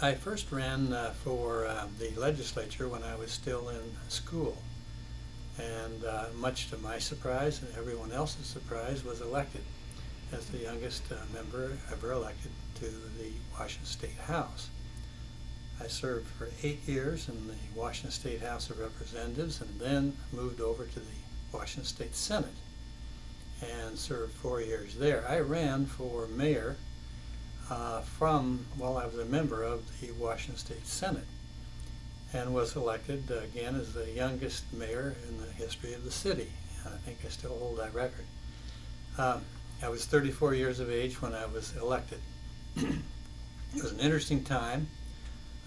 I first ran for the legislature when I was still in school, and much to my surprise and everyone else's surprise, was elected as the youngest member ever elected to the Washington State House. I served for 8 years in the Washington State House of Representatives and then moved over to the Washington State Senate and served 4 years there. I ran for mayor while I was a member of the Washington State Senate, and was elected again as the youngest mayor in the history of the city. And I think I still hold that record. I was 34 years of age when I was elected. It was an interesting time.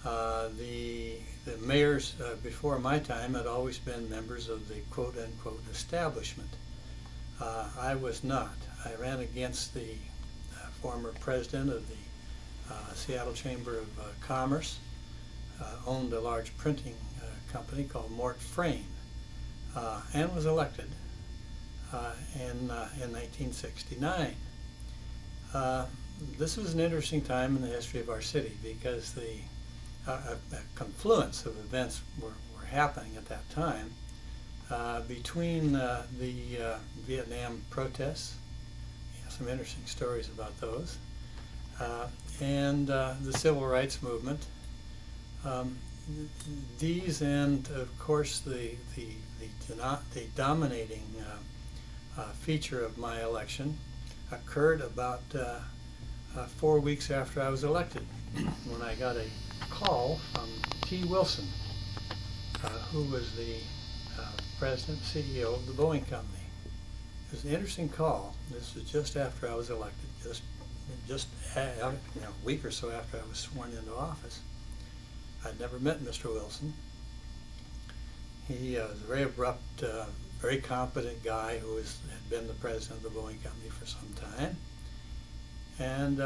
The mayors before my time had always been members of the quote-unquote establishment. I was not. I ran against the former president of the Seattle Chamber of Commerce, owned a large printing company called Mort Frayne, and was elected in 1969. This was an interesting time in the history of our city because a confluence of events were happening at that time between the Vietnam protests. Some interesting stories about those, and the civil rights movement. These, and of course the dominating feature of my election occurred about 4 weeks after I was elected, when I got a call from T. Wilson, who was the president and CEO of the Boeing Company. It was an interesting call. This was just after I was elected, just a week or so after I was sworn into office. I'd never met Mr. Wilson. He was a very abrupt, very competent guy who had been the president of the Boeing Company for some time. And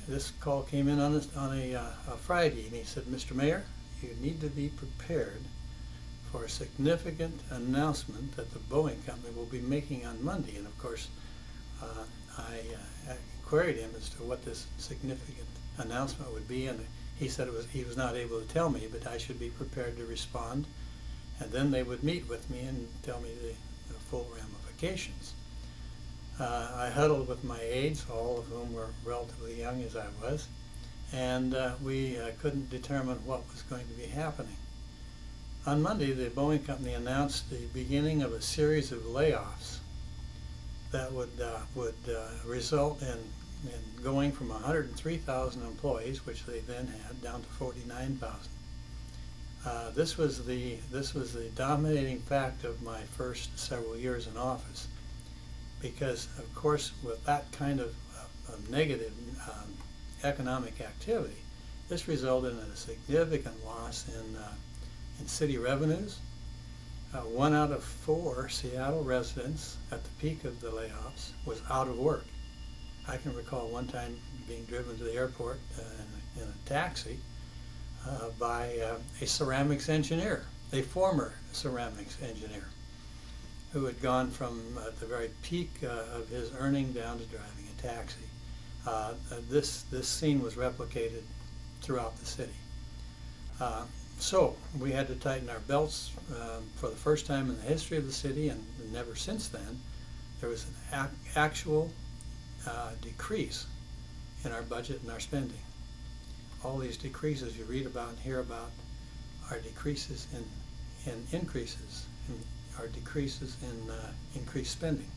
this call came in on a Friday, and he said, "Mr. Mayor, you need to be prepared for a significant announcement that the Boeing Company will be making on Monday." And of course, I queried him as to what this significant announcement would be, and he said he was not able to tell me, but I should be prepared to respond, and then they would meet with me and tell me the full ramifications. I huddled with my aides, all of whom were relatively young as I was, and we couldn't determine what was going to be happening. On Monday, the Boeing Company announced the beginning of a series of layoffs that would result in going from 103,000 employees, which they then had, down to 49,000. This was the dominating fact of my first several years in office, because of course with that kind of negative economic activity, this resulted in a significant loss in city revenues. 1 out of 4 Seattle residents at the peak of the layoffs was out of work. I can recall one time being driven to the airport in a taxi by a ceramics engineer, a former ceramics engineer, who had gone from at the very peak of his earning down to driving a taxi. This scene was replicated throughout the city. So we had to tighten our belts for the first time in the history of the city, and never since then. There was an actual decrease in our budget and our spending. All these decreases you read about and hear about are decreases in increases, are decreases in increased spending.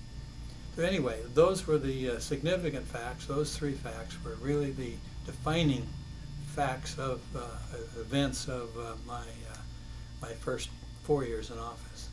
So anyway, those were the significant facts. Those 3 facts were really the defining facts of events of my first 4 years in office.